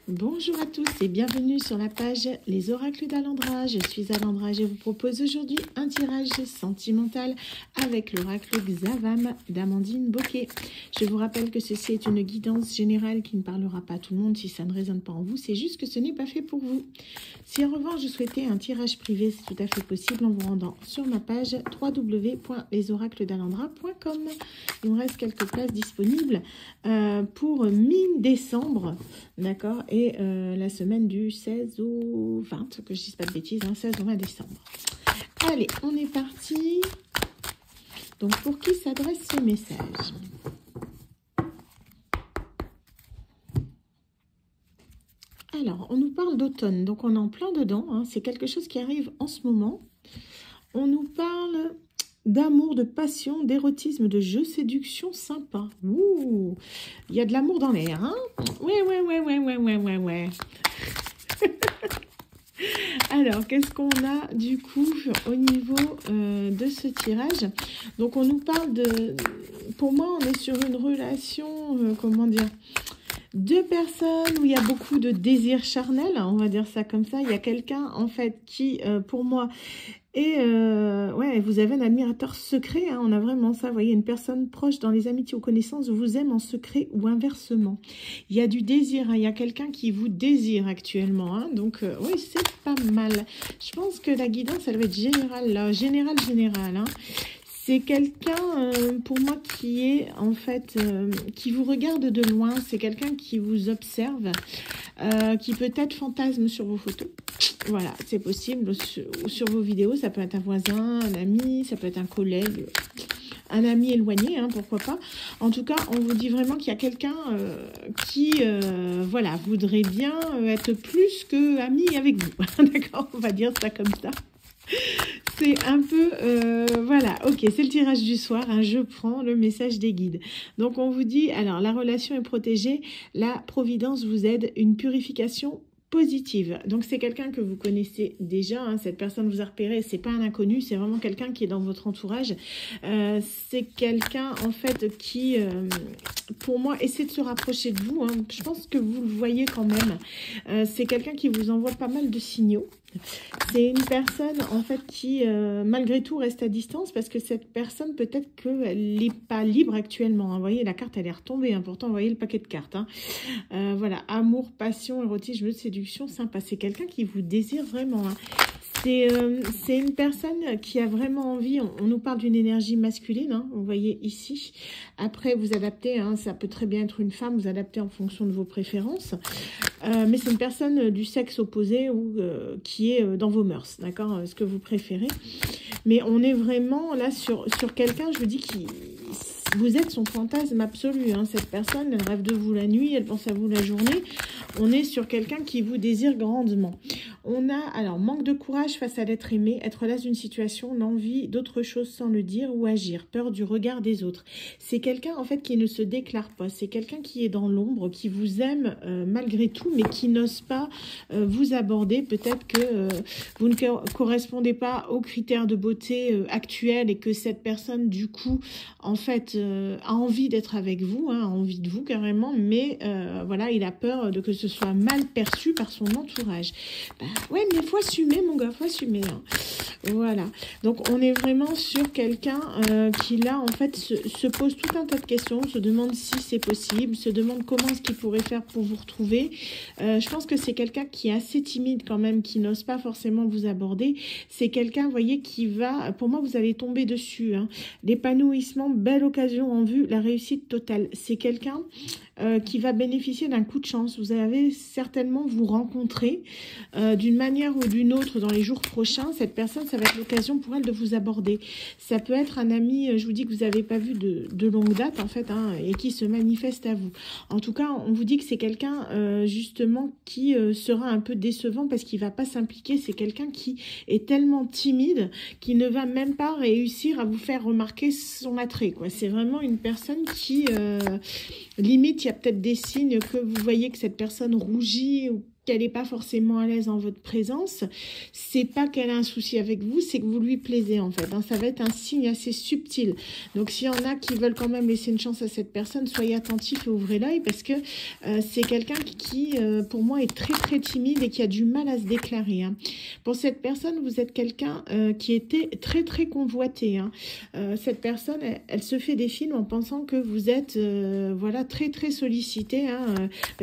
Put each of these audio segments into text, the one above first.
Bonjour à tous et bienvenue sur la page Les Oracles d'Alendra. Je suis Alendra et je vous propose aujourd'hui un tirage sentimental avec l'oracle Xavam d'Amandine Bocquet. Je vous rappelle que ceci est une guidance générale qui ne parlera pas à tout le monde si ça ne résonne pas en vous. C'est juste que ce n'est pas fait pour vous. Si en revanche vous souhaitez un tirage privé, c'est tout à fait possible en vous rendant sur ma page www.lesoracledalendra.com. Il me reste quelques places disponibles pour mi-décembre, d'accord, et la semaine du 16 au 20, que je ne dise pas de bêtises, 16 au 20 décembre. Allez, on est parti. Donc, pour qui s'adresse ce message? Alors, on nous parle d'automne, donc on est en plein dedans, hein, c'est quelque chose qui arrive en ce moment. On nous parle d'amour, de passion, d'érotisme, de jeu, séduction sympa. Ouh, il y a de l'amour dans l'air, hein? Ouais. Alors, qu'est-ce qu'on a du coup au niveau de ce tirage? Donc, on nous parle de... Pour moi, on est sur une relation, comment dire, deux personnes où il y a beaucoup de désir charnel, on va dire ça comme ça. Il y a quelqu'un, en fait, qui, pour moi... Et ouais, vous avez un admirateur secret, hein, on a vraiment ça, vous voyez, une personne proche dans les amitiés ou connaissances vous aime en secret ou inversement. Il y a du désir, hein, il y a quelqu'un qui vous désire actuellement, hein, donc oui, c'est pas mal. Je pense que la guidance, elle va être générale, là, générale, hein. C'est quelqu'un, pour moi, qui est, en fait, qui vous regarde de loin. C'est quelqu'un qui vous observe, qui peut-être fantasme sur vos photos. Voilà, c'est possible. Sur vos vidéos, ça peut être un voisin, un ami, ça peut être un collègue, un ami éloigné, hein, pourquoi pas. En tout cas, on vous dit vraiment qu'il y a quelqu'un qui, voilà, voudrait bien être plus que ami avec vous. D'accord, on va dire ça comme ça. C'est un peu, voilà, ok, c'est le tirage du soir, hein, je prends le message des guides. Donc, on vous dit, alors, la relation est protégée, la providence vous aide, une purification positive. Donc, c'est quelqu'un que vous connaissez déjà, hein, cette personne vous a repéré, c'est pas un inconnu, c'est vraiment quelqu'un qui est dans votre entourage. C'est quelqu'un, en fait, qui, pour moi, essaie de se rapprocher de vous, hein. Je pense que vous le voyez quand même. C'est quelqu'un qui vous envoie pas mal de signaux. C'est une personne, en fait, qui, malgré tout, reste à distance parce que cette personne, peut-être qu'elle n'est pas libre actuellement, hein. Vous voyez, la carte, elle est retombée, hein. Pourtant, vous voyez le paquet de cartes, hein. Voilà, amour, passion, érotisme, séduction, sympa. C'est quelqu'un qui vous désire vraiment, hein. C'est une personne qui a vraiment envie, on nous parle d'une énergie masculine, hein, vous voyez ici. Après, vous adaptez, hein, ça peut très bien être une femme, vous adaptez en fonction de vos préférences. Mais c'est une personne du sexe opposé ou qui est dans vos mœurs, d'accord, ce que vous préférez. Mais on est vraiment là sur quelqu'un, je vous dis, qui... Vous êtes son fantasme absolu, hein. Cette personne, elle rêve de vous la nuit, elle pense à vous la journée. On est sur quelqu'un qui vous désire grandement. On a, alors, manque de courage face à l'être aimé, être là d'une situation, l'envie d'autre chose sans le dire ou agir, peur du regard des autres. C'est quelqu'un, en fait, qui ne se déclare pas. C'est quelqu'un qui est dans l'ombre, qui vous aime malgré tout, mais qui n'ose pas vous aborder. Peut-être que vous ne correspondez pas aux critères de beauté actuels et que cette personne, du coup, en fait, a envie d'être avec vous, hein, a envie de vous carrément, mais voilà, il a peur de que ce soit mal perçu par son entourage. Ben, ouais, mais il faut assumer, mon gars, faut assumer, hein. Voilà, donc on est vraiment sur quelqu'un qui là, en fait, se pose tout un tas de questions, se demande si c'est possible, se demande comment est-ce qu'il pourrait faire pour vous retrouver. Je pense que c'est quelqu'un qui est assez timide quand même, qui n'ose pas forcément vous aborder. C'est quelqu'un, vous voyez, qui va, pour moi, vous allez tomber dessus, hein. L'épanouissement, belle occasion en vue, la réussite totale. C'est quelqu'un qui va bénéficier d'un coup de chance. Vous allez certainement vous rencontrer d'une manière ou d'une autre dans les jours prochains. Cette personne, ça va être l'occasion pour elle de vous aborder. Ça peut être un ami, je vous dis, que vous n'avez pas vu de longue date, en fait, hein, et qui se manifeste à vous. En tout cas, on vous dit que c'est quelqu'un, justement, qui sera un peu décevant parce qu'il ne va pas s'impliquer. C'est quelqu'un qui est tellement timide qu'il ne va même pas réussir à vous faire remarquer son attrait, quoi. C'est vraiment une personne qui, limite, il y a peut-être des signes que vous voyez que cette personne rougit ou qu'elle n'est pas forcément à l'aise en votre présence, c'est pas qu'elle a un souci avec vous, c'est que vous lui plaisez en fait. Hein. Ça va être un signe assez subtil. Donc s'il y en a qui veulent quand même laisser une chance à cette personne, soyez attentifs et ouvrez l'œil parce que c'est quelqu'un qui, pour moi, est très très timide et qui a du mal à se déclarer. Hein. Pour cette personne, vous êtes quelqu'un qui était très très convoité. Hein. Cette personne, elle se fait des films en pensant que vous êtes voilà, très très sollicité. Hein.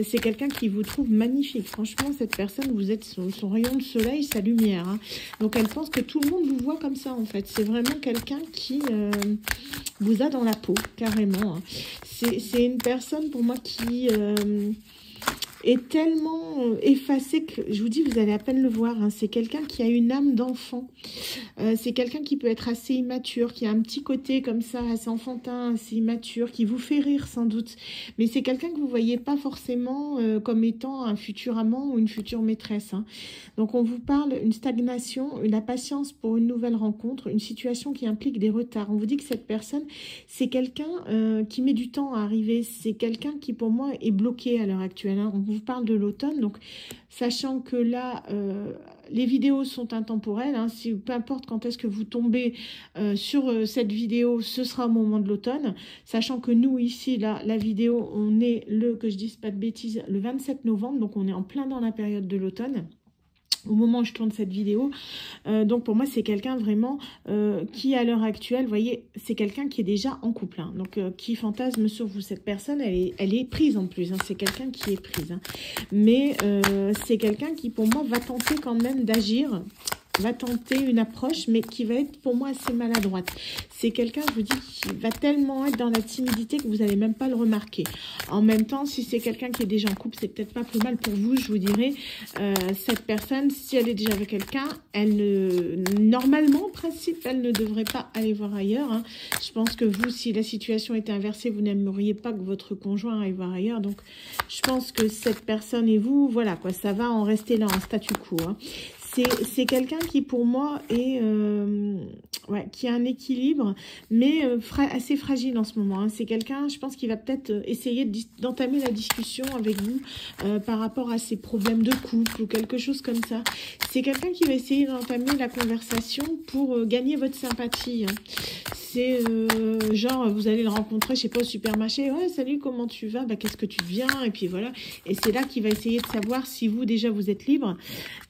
C'est quelqu'un qui vous trouve magnifique. Franchement, cette personne, vous êtes son rayon de soleil, sa lumière. Hein. Donc, elle pense que tout le monde vous voit comme ça, en fait. C'est vraiment quelqu'un qui vous a dans la peau, carrément. Hein. C'est une personne, pour moi, qui est tellement effacée que, je vous dis, vous allez à peine le voir. Hein. C'est quelqu'un qui a une âme d'enfant. C'est quelqu'un qui peut être assez immature, qui a un petit côté comme ça, assez enfantin, assez immature, qui vous fait rire sans doute. Mais c'est quelqu'un que vous ne voyez pas forcément comme étant un futur amant ou une future maîtresse. Hein. Donc on vous parle une stagnation, une impatience pour une nouvelle rencontre, une situation qui implique des retards. On vous dit que cette personne, c'est quelqu'un qui met du temps à arriver. C'est quelqu'un qui pour moi est bloqué à l'heure actuelle. Hein. On vous parle de l'automne, donc sachant que là, les vidéos sont intemporelles. Hein, si, peu importe quand est-ce que vous tombez sur cette vidéo, ce sera au moment de l'automne. Sachant que nous, ici, là, la vidéo, on est que je dise pas de bêtises, le 27 novembre. Donc, on est en plein dans la période de l'automne. Au moment où je tourne cette vidéo. Donc pour moi, c'est quelqu'un vraiment qui, à l'heure actuelle, vous voyez, c'est quelqu'un qui est déjà en couple. Hein, donc qui fantasme sur vous. Cette personne, elle est prise en plus. Hein, c'est quelqu'un qui est prise. Hein. Mais c'est quelqu'un qui, pour moi, va tenter quand même d'agir, va tenter une approche, mais qui va être pour moi assez maladroite. C'est quelqu'un, je vous dis, qui va tellement être dans la timidité que vous n'allez même pas le remarquer. En même temps, si c'est quelqu'un qui est déjà en couple, c'est peut-être pas plus mal pour vous, je vous dirais. Cette personne, si elle est déjà avec quelqu'un, normalement, en principe, elle ne devrait pas aller voir ailleurs. Hein. Je pense que vous, si la situation était inversée, vous n'aimeriez pas que votre conjoint aille voir ailleurs. Donc, je pense que cette personne et vous, voilà, quoi, ça va en rester là, en statu quo. Hein. C'est quelqu'un qui, pour moi, est qui a un équilibre, mais assez fragile en ce moment. Hein. C'est quelqu'un, je pense, qui va peut-être essayer d'entamer la discussion avec vous par rapport à ses problèmes de couple ou quelque chose comme ça. C'est quelqu'un qui va essayer d'entamer la conversation pour gagner votre sympathie. Hein. C'est genre, vous allez le rencontrer, je sais pas, au supermarché. Ouais, salut, comment tu vas? Bah, qu'est-ce que tu deviens? Et puis voilà. Et c'est là qu'il va essayer de savoir si vous, déjà, vous êtes libre.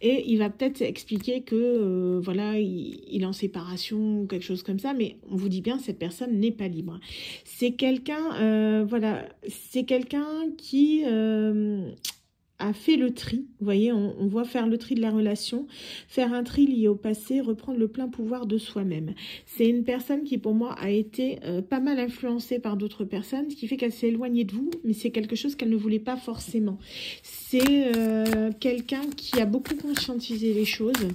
Et il va peut-être expliquer que, voilà, il est en séparation ou quelque chose comme ça. Mais on vous dit bien, cette personne n'est pas libre. C'est quelqu'un, voilà, c'est quelqu'un qui a fait le tri, vous voyez, on voit faire le tri de la relation, faire un tri lié au passé, reprendre le plein pouvoir de soi-même. C'est une personne qui, pour moi, a été pas mal influencée par d'autres personnes, ce qui fait qu'elle s'est éloignée de vous, mais c'est quelque chose qu'elle ne voulait pas forcément. C'est quelqu'un qui a beaucoup conscientisé les choses,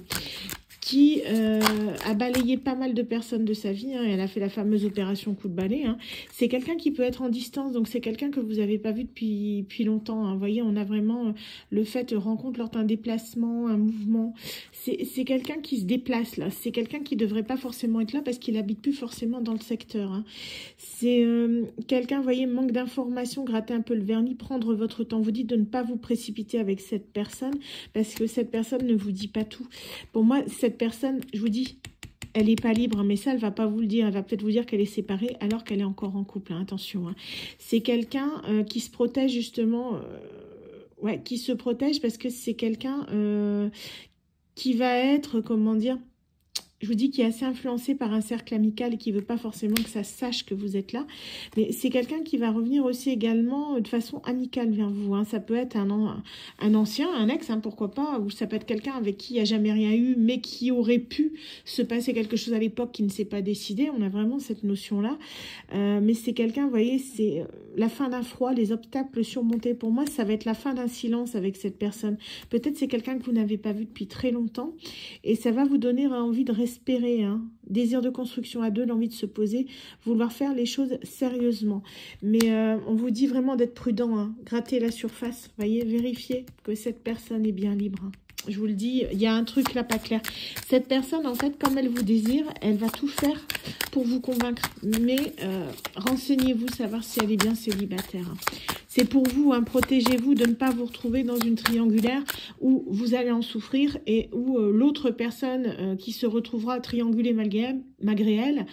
qui a balayé pas mal de personnes de sa vie. Hein, elle a fait la fameuse opération coup de balai. Hein. C'est quelqu'un qui peut être en distance, donc c'est quelqu'un que vous n'avez pas vu depuis longtemps. Hein. Vous voyez, on a vraiment le fait de rencontre lors d'un déplacement, un mouvement. C'est quelqu'un qui se déplace là. C'est quelqu'un qui ne devrait pas forcément être là parce qu'il n'habite plus forcément dans le secteur. Hein. C'est quelqu'un, vous voyez, manque d'informations, gratter un peu le vernis, prendre votre temps. Vous dites de ne pas vous précipiter avec cette personne parce que cette personne ne vous dit pas tout. Pour moi, cette personne, je vous dis, elle n'est pas libre, mais ça, elle ne va pas vous le dire. Elle va peut-être vous dire qu'elle est séparée alors qu'elle est encore en couple. Hein, attention. Hein. C'est quelqu'un qui se protège justement, qui se protège parce que c'est quelqu'un qui va être, comment dire, je vous dis qu'il est assez influencé par un cercle amical et qui ne veut pas forcément que ça sache que vous êtes là. Mais c'est quelqu'un qui va revenir aussi également de façon amicale vers vous. Hein. Ça peut être un ancien, un ex, hein, pourquoi pas. Ou ça peut être quelqu'un avec qui il n'y a jamais rien eu, mais qui aurait pu se passer quelque chose à l'époque qui ne s'est pas décidé. On a vraiment cette notion-là. Mais c'est quelqu'un, vous voyez, c'est la fin d'un froid, les obstacles surmontés. Pour moi, ça va être la fin d'un silence avec cette personne. Peut-être c'est quelqu'un que vous n'avez pas vu depuis très longtemps. Et ça va vous donner envie de espérer, hein, désir de construction à deux, l'envie de se poser, vouloir faire les choses sérieusement. Mais on vous dit vraiment d'être prudent, hein, gratter la surface, voyez, vérifier que cette personne est bien libre. Hein. Je vous le dis, il y a un truc là pas clair. Cette personne, en fait, comme elle vous désire, elle va tout faire pour vous convaincre. Mais renseignez-vous, savoir si elle est bien célibataire. C'est pour vous, hein, protégez-vous de ne pas vous retrouver dans une triangulaire où vous allez en souffrir et où l'autre personne qui se retrouvera triangulée malgré elle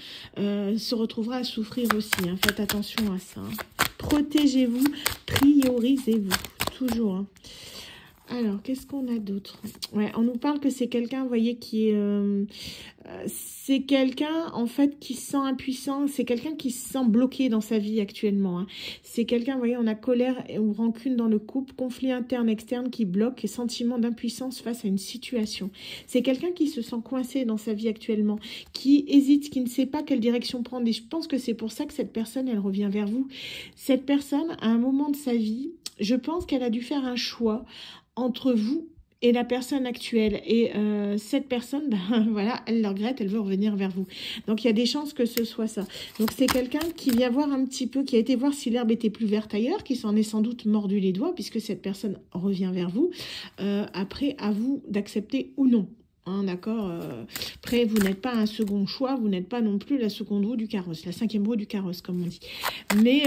se retrouvera à souffrir aussi. Hein. Faites attention à ça. Hein. Protégez-vous, priorisez-vous. Toujours. Hein. Alors, qu'est-ce qu'on a d'autre? Ouais, on nous parle que c'est quelqu'un, vous voyez, qui est... c'est quelqu'un, en fait, qui se sent impuissant. C'est quelqu'un qui se sent bloqué dans sa vie actuellement. Hein. C'est quelqu'un, vous voyez, on a colère ou rancune dans le couple, conflit interne, externe qui bloque et sentiment d'impuissance face à une situation. C'est quelqu'un qui se sent coincé dans sa vie actuellement, qui hésite, qui ne sait pas quelle direction prendre. Et je pense que c'est pour ça que cette personne, elle revient vers vous. Cette personne, à un moment de sa vie, je pense qu'elle a dû faire un choix entre vous et la personne actuelle. Et cette personne, ben, voilà, elle le regrette, elle veut revenir vers vous. Donc, il y a des chances que ce soit ça. Donc, c'est quelqu'un qui vient voir un petit peu, qui a été voir si l'herbe était plus verte ailleurs, qui s'en est sans doute mordu les doigts, puisque cette personne revient vers vous. Après, à vous d'accepter ou non. Hein, d'accord. Après, vous n'êtes pas un second choix, vous n'êtes pas non plus la seconde roue du carrosse, la cinquième roue du carrosse, comme on dit. Mais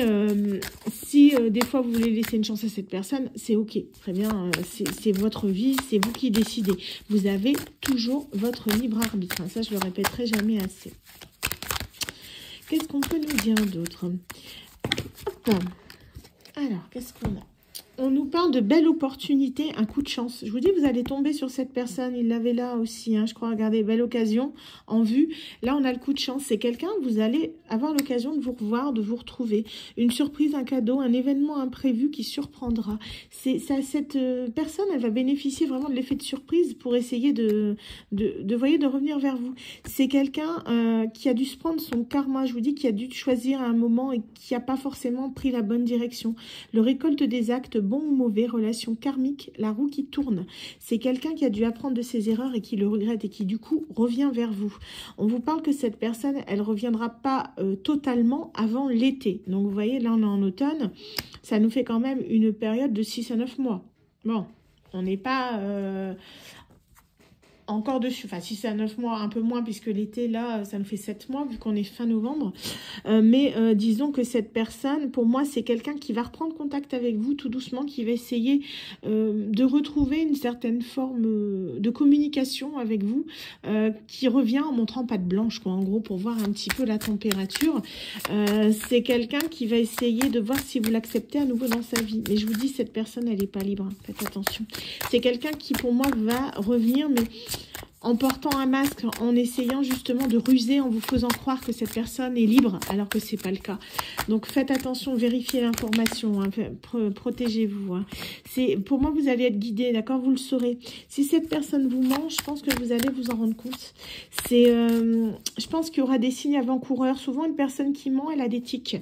si des fois vous voulez laisser une chance à cette personne, c'est ok, très bien. C'est votre vie, c'est vous qui décidez. Vous avez toujours votre libre arbitre. Hein, ça, je le répéterai jamais assez. Qu'est-ce qu'on peut nous dire d'autre? Alors, qu'est-ce qu'on a? On nous parle de belle opportunité, un coup de chance. Je vous dis, vous allez tomber sur cette personne. Il l'avait là aussi, hein, je crois. Regardez, belle occasion en vue. Là, on a le coup de chance. C'est quelqu'un, vous allez avoir l'occasion de vous revoir, de vous retrouver. Une surprise, un cadeau, un événement imprévu qui surprendra. Cette personne, elle va bénéficier vraiment de l'effet de surprise pour essayer de revenir vers vous. C'est quelqu'un qui a dû se prendre son karma. Je vous dis, qui a dû choisir à un moment et qui n'a pas forcément pris la bonne direction. Le récolte des actes, bon ou mauvais, relation karmique, la roue qui tourne. C'est quelqu'un qui a dû apprendre de ses erreurs et qui le regrette et qui du coup revient vers vous. On vous parle que cette personne, elle reviendra pas totalement avant l'été. Donc vous voyez, là on est en automne, ça nous fait quand même une période de 6 à 9 mois. Bon, on n'est pas... encore dessus, enfin 6 à 9 mois, un peu moins, puisque l'été, là, ça nous fait 7 mois, vu qu'on est fin novembre. Mais disons que cette personne, pour moi, c'est quelqu'un qui va reprendre contact avec vous tout doucement, qui va essayer de retrouver une certaine forme de communication avec vous, qui revient en montrant patte blanche, quoi, en gros, pour voir un petit peu la température. C'est quelqu'un qui va essayer de voir si vous l'acceptez à nouveau dans sa vie. Mais je vous dis, cette personne, elle n'est pas libre, hein, faites attention. C'est quelqu'un qui, pour moi, va revenir, mais en portant un masque, en essayant justement de ruser, en vous faisant croire que cette personne est libre, alors que c'est pas le cas. Donc faites attention, vérifiez l'information, hein, protégez-vous. Hein. Pour moi, vous allez être guidé, d'accord? Vous le saurez. Si cette personne vous ment, je pense que vous allez vous en rendre compte. Je pense qu'il y aura des signes avant-coureurs. Souvent, une personne qui ment, elle a des tics.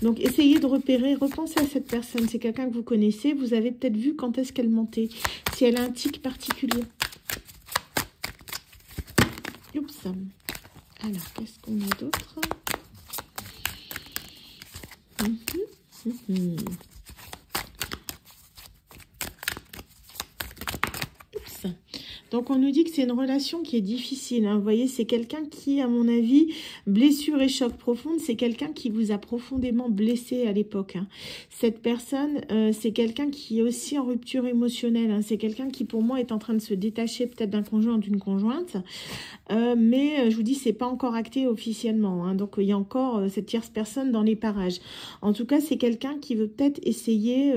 Donc essayez de repérer, repensez à cette personne. C'est quelqu'un que vous connaissez, vous avez peut-être vu quand est-ce qu'elle mentait. Si elle a un tic particulier. Oups. Alors, qu'est-ce qu'on a d'autre? Oups. Donc, on nous dit que c'est une relation qui est difficile. Hein. Vous voyez, c'est quelqu'un qui, à mon avis, blessure et choc profonde, c'est quelqu'un qui vous a profondément blessé à l'époque. Hein. Cette personne, c'est quelqu'un qui est aussi en rupture émotionnelle. Hein. C'est quelqu'un qui, pour moi, est en train de se détacher peut-être d'un conjoint ou d'une conjointe. Mais je vous dis, c'est pas encore acté officiellement. Hein. Donc, il y a encore cette tierce personne dans les parages. En tout cas, c'est quelqu'un qui veut peut-être essayer...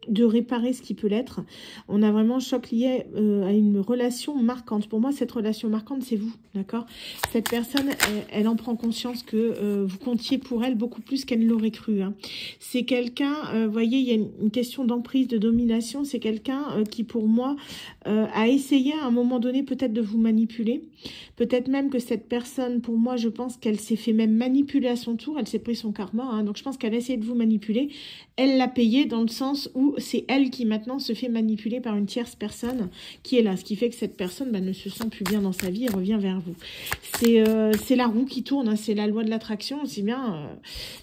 de réparer ce qui peut l'être. On a vraiment un choc lié à une relation marquante. Pour moi, cette relation marquante, c'est vous, d'accord? Cette personne, elle en prend conscience que vous comptiez pour elle beaucoup plus qu'elle ne l'aurait cru. Hein. C'est quelqu'un, vous voyez, il y a une question d'emprise, de domination. C'est quelqu'un qui, pour moi, a essayé à un moment donné peut-être de vous manipuler. Peut-être même que cette personne, pour moi, je pense qu'elle s'est fait même manipuler à son tour. Elle s'est pris son karma. Hein. Donc, je pense qu'elle a essayé de vous manipuler. Elle l'a payé dans le sens où c'est elle qui maintenant se fait manipuler par une tierce personne qui est là. Ce qui fait que cette personne ne se sent plus bien dans sa vie et revient vers vous. C'est la roue qui tourne, hein, c'est la loi de l'attraction. Aussi bien,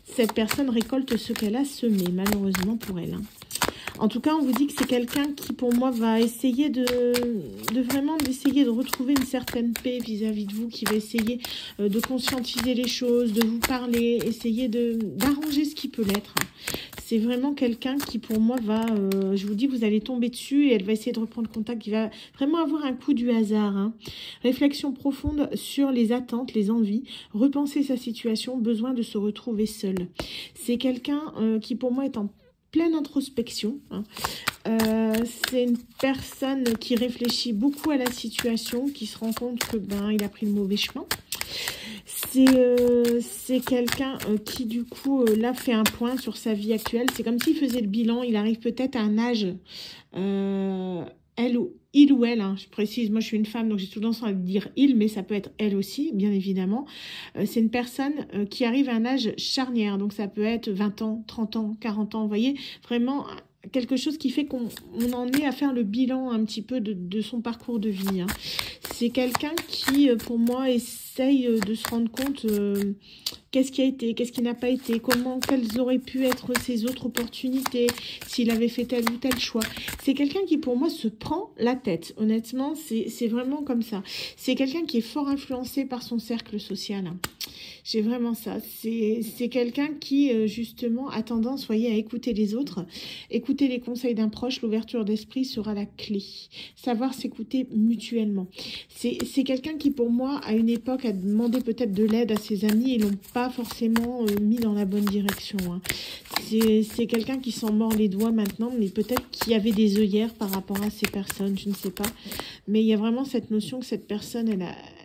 cette personne récolte ce qu'elle a semé, malheureusement pour elle. Hein. En tout cas, on vous dit que c'est quelqu'un qui, pour moi, va essayer de vraiment d'essayer de retrouver une certaine paix vis-à-vis de vous, qui va essayer de conscientiser les choses, de vous parler, essayer d'arranger ce qui peut l'être. C'est vraiment quelqu'un qui, pour moi, va, je vous dis, vous allez tomber dessus et elle va essayer de reprendre contact. Il va vraiment avoir un coup du hasard. Hein. Réflexion profonde sur les attentes, les envies, repenser sa situation, besoin de se retrouver seul. C'est quelqu'un qui, pour moi, est en pleine introspection. Hein. C'est une personne qui réfléchit beaucoup à la situation, qui se rend compte que il a pris le mauvais chemin. C'est quelqu'un qui, du coup, là, fait un point sur sa vie actuelle. C'est comme s'il faisait le bilan. Il arrive peut-être à un âge, il ou elle, hein, je précise, moi je suis une femme, donc j'ai tout tendance à dire il, mais ça peut être elle aussi, bien évidemment. C'est une personne qui arrive à un âge charnière, donc ça peut être 20 ans, 30 ans, 40 ans, vous voyez, vraiment quelque chose qui fait qu'on en est à faire le bilan un petit peu de son parcours de vie. Hein. C'est quelqu'un qui, pour moi, essaye de se rendre compte qu'est-ce qui a été, qu'est-ce qui n'a pas été, quelles auraient pu être ses autres opportunités, s'il avait fait tel ou tel choix. C'est quelqu'un qui, pour moi, se prend la tête. Honnêtement, c'est vraiment comme ça. C'est quelqu'un qui est fort influencé par son cercle social. Hein. J'ai vraiment ça. C'est quelqu'un qui, justement, a tendance, voyez, à écouter les autres. Écouter les conseils d'un proche, l'ouverture d'esprit sera la clé. Savoir s'écouter mutuellement. C'est quelqu'un qui, pour moi, à une époque, a demandé peut-être de l'aide à ses amis et l'ont pas forcément mis dans la bonne direction. Hein. C'est quelqu'un qui s'en mord les doigts maintenant, mais peut-être qu'il y avait des œillères par rapport à ces personnes, je ne sais pas. Mais il y a vraiment cette notion que cette personne,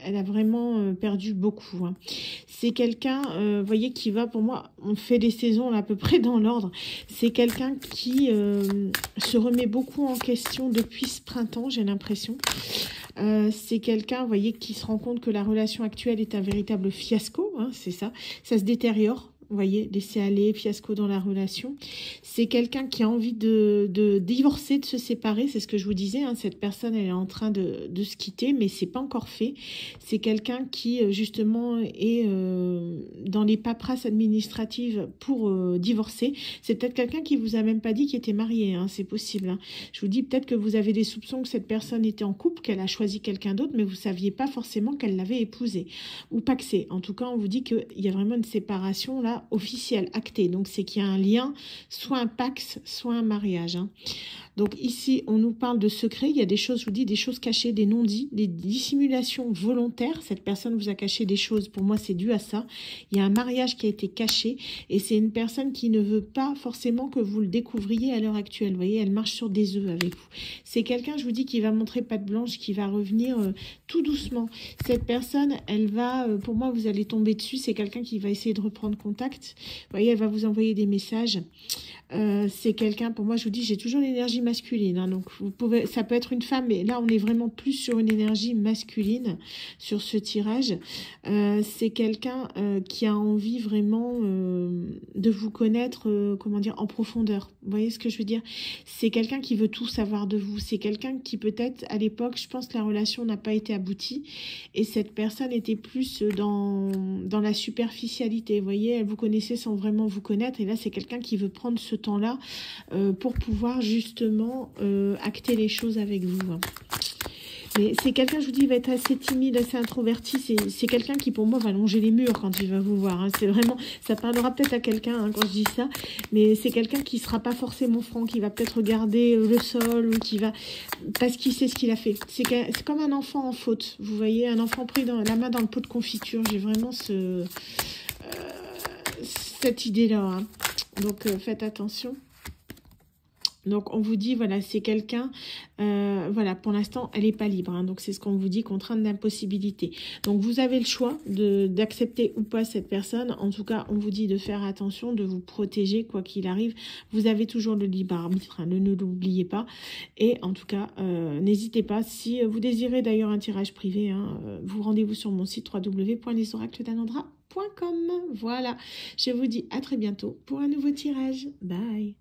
elle a vraiment perdu beaucoup. Hein. C'est quelqu'un, vous voyez, qui va, pour moi, on fait les saisons là, à peu près dans l'ordre. C'est quelqu'un qui se remet beaucoup en question depuis ce printemps, j'ai l'impression. C'est quelqu'un, vous voyez, qui se rend compte que la relation actuelle est un véritable fiasco, hein, c'est ça. Ça se détériore. Vous voyez, laisser aller, fiasco dans la relation. C'est quelqu'un qui a envie de divorcer, de se séparer. C'est ce que je vous disais. Hein, cette personne, elle est en train de se quitter, mais c'est pas encore fait. C'est quelqu'un qui, justement, est dans les paperasses administratives pour divorcer. C'est peut-être quelqu'un qui vous a même pas dit qu'il était marié. Hein, c'est possible. Hein. Je vous dis peut-être que vous avez des soupçons que cette personne était en couple, qu'elle a choisi quelqu'un d'autre, mais vous saviez pas forcément qu'elle l'avait épousé ou paxé. En tout cas, on vous dit qu'il y a vraiment une séparation là officiel, acté. Donc, c'est qu'il y a un lien, soit un pax, soit un mariage. Hein. Donc, ici, on nous parle de secrets. Il y a des choses, je vous dis, des choses cachées, des non-dits, des dissimulations volontaires. Cette personne vous a caché des choses. Pour moi, c'est dû à ça. Il y a un mariage qui a été caché et c'est une personne qui ne veut pas forcément que vous le découvriez à l'heure actuelle. Vous voyez, elle marche sur des œufs avec vous. C'est quelqu'un, je vous dis, qui va montrer patte blanche, qui va revenir tout doucement. Cette personne, elle va, pour moi, vous allez tomber dessus. C'est quelqu'un qui va essayer de reprendre contact. Vous voyez, elle va vous envoyer des messages. C'est quelqu'un, pour moi, je vous dis, j'ai toujours l'énergie masculine. Hein, donc, ça peut être une femme, mais là, on est vraiment plus sur une énergie masculine sur ce tirage. C'est quelqu'un qui a envie vraiment de vous connaître, comment dire, en profondeur. Vous voyez ce que je veux dire? C'est quelqu'un qui veut tout savoir de vous. C'est quelqu'un qui, peut-être, à l'époque, je pense que la relation n'a pas été aboutie. Et cette personne était plus dans la superficialité. Vous voyez, elle vous connaissait sans vraiment vous connaître. Et là, c'est quelqu'un qui veut prendre ce temps-là pour pouvoir justement acter les choses avec vous. Hein. Mais c'est quelqu'un, je vous dis, il va être assez timide, assez introverti. C'est quelqu'un qui, pour moi, va longer les murs quand il va vous voir. Hein. C'est vraiment, ça parlera peut-être à quelqu'un hein, quand je dis ça, mais c'est quelqu'un qui sera pas forcément franc, qui va peut-être regarder le sol ou qui va, parce qu'il sait ce qu'il a fait. C'est comme un enfant en faute. Vous voyez, un enfant pris dans la main dans le pot de confiture. J'ai vraiment cette idée-là. Hein. Donc, faites attention. Donc, on vous dit, voilà, c'est quelqu'un, voilà, pour l'instant, elle n'est pas libre. Hein, donc, c'est ce qu'on vous dit, contrainte d'impossibilité. Donc, vous avez le choix d'accepter ou pas cette personne. En tout cas, on vous dit de faire attention, de vous protéger, quoi qu'il arrive. Vous avez toujours le libre arbitre, hein, ne l'oubliez pas. Et en tout cas, n'hésitez pas. Si vous désirez d'ailleurs un tirage privé, hein, vous rendez-vous sur mon site www.lesoracledanandra.com. Voilà, je vous dis à très bientôt pour un nouveau tirage. Bye.